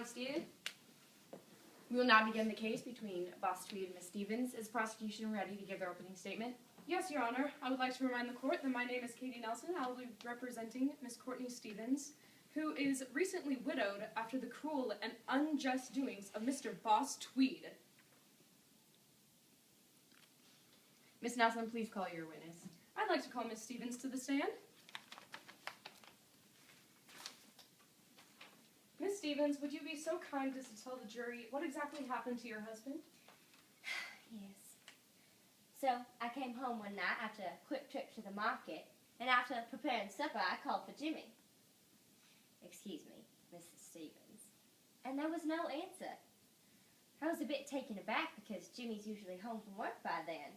seated. We will now begin the case between Boss Tweed and Miss Stevens. Is the prosecution ready to give their opening statement? Yes, Your Honor. I would like to remind the court that my name is Katie Nelson. I will be representing Miss Courtney Stevens, who is recently widowed after the cruel and unjust doings of Mr. Boss Tweed. Miss Nelson, please call your witness. I'd like to call Miss Stevens to the stand. Miss Stevens, would you be so kind as to tell the jury what exactly happened to your husband? Yes. So, I came home one night after a quick trip to the market, and after preparing supper, I called for Jimmy. Excuse me, Mrs. Stevens. And there was no answer. I was a bit taken aback because Jimmy's usually home from work by then.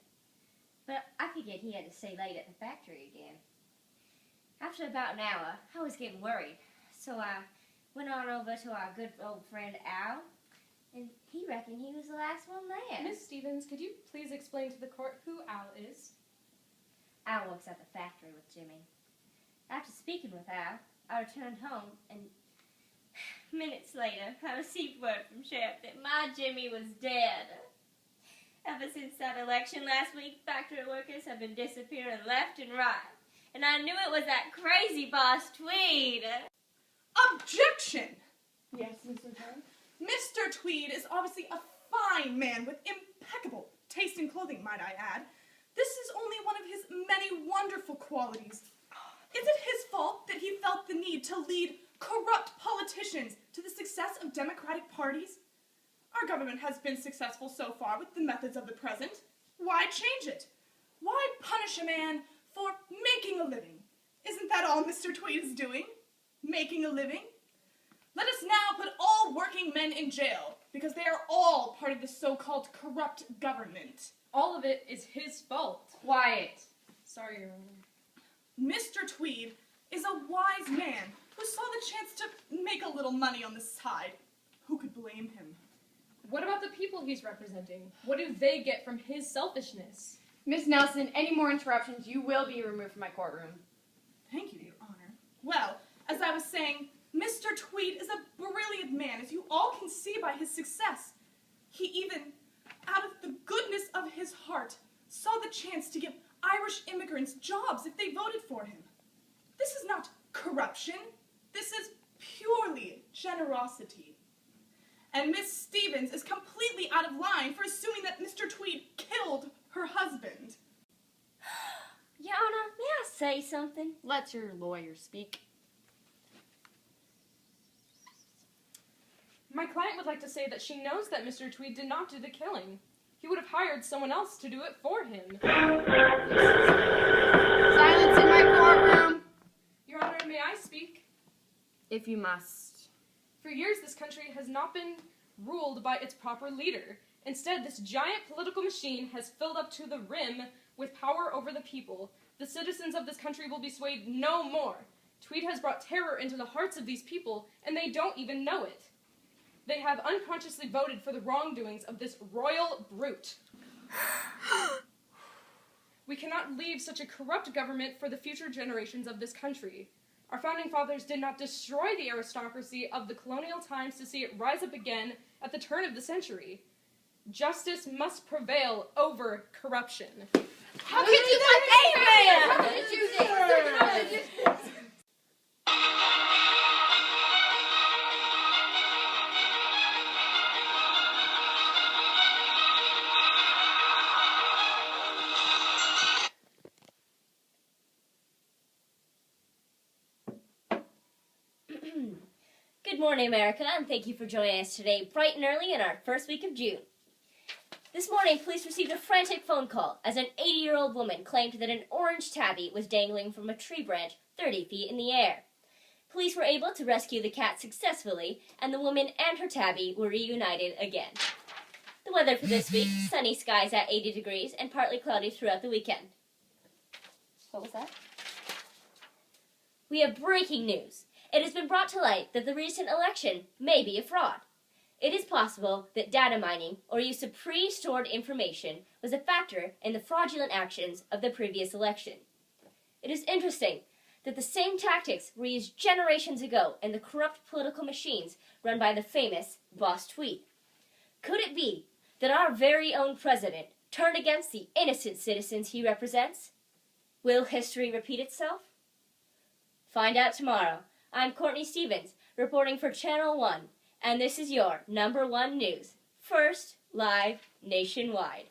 But I figured he had to stay late at the factory again. After about an hour, I was getting worried, so I went on over to our good old friend Al, and he reckoned he was the last one there. Miss Stevens, could you please explain to the court who Al is? Al works at the factory with Jimmy. After speaking with Al, I returned home, and minutes later, I received word from Sheriff that my Jimmy was dead. Ever since that election last week, factory workers have been disappearing left and right, and I knew it was that crazy Boss Tweed. Objection! Yes, Mr. John. Mr. Tweed is obviously a fine man with impeccable taste in clothing, might I add. This is only one of his many wonderful qualities. Is it his fault that he felt the need to lead corrupt politicians to the success of democratic parties? Our government has been successful so far with the methods of the present. Why change it? Why punish a man for making a living? Isn't that all Mr. Tweed is doing? Making a living? Let us now put all working men in jail, because they are all part of the so-called corrupt government. All of it is his fault. Quiet. Sorry, Your Honor. Mr. Tweed is a wise man who saw the chance to make a little money on the side. Who could blame him? What about the people he's representing? What do they get from his selfishness? Miss Nelson, any more interruptions, you will be removed from my courtroom. Thank you, Your Honor. Well, as I was saying, Mr. Tweed is a brilliant man, as you all can see by his success. He even, out of the goodness of his heart, saw the chance to give Irish immigrants jobs if they voted for him. This is not corruption. This is purely generosity. And Miss Stevens is completely out of line for assuming that Mr. Tweed killed her husband. Your Honor, may I say something? Let your lawyer speak. My client would like to say that she knows that Mr. Tweed did not do the killing. He would have hired someone else to do it for him. Silence in my courtroom! Your Honor, may I speak? If you must. For years, this country has not been ruled by its proper leader. Instead, this giant political machine has filled up to the rim with power over the people. The citizens of this country will be swayed no more. Tweed has brought terror into the hearts of these people, and they don't even know it. They have unconsciously voted for the wrongdoings of this royal brute. We cannot leave such a corrupt government for the future generations of this country. Our founding fathers did not destroy the aristocracy of the colonial times to see it rise up again at the turn of the century. Justice must prevail over corruption. How could you let Abraham? How could you do this? Good morning, America, and thank you for joining us today bright and early in our first week of June. This morning, police received a frantic phone call as an 80-year-old woman claimed that an orange tabby was dangling from a tree branch 30 feet in the air. Police were able to rescue the cat successfully, and the woman and her tabby were reunited again. The weather for this week, sunny skies at 80 degrees and partly cloudy throughout the weekend. What was that? We have breaking news. It has been brought to light that the recent election may be a fraud. It is possible that data mining or use of pre-stored information was a factor in the fraudulent actions of the previous election. It is interesting that the same tactics were used generations ago in the corrupt political machines run by the famous Boss Tweed? Could it be that our very own president turned against the innocent citizens he represents? Will history repeat itself? Find out tomorrow. I'm Courtney Stevens, reporting for Channel 1, and this is your #1 news. First, live, nationwide.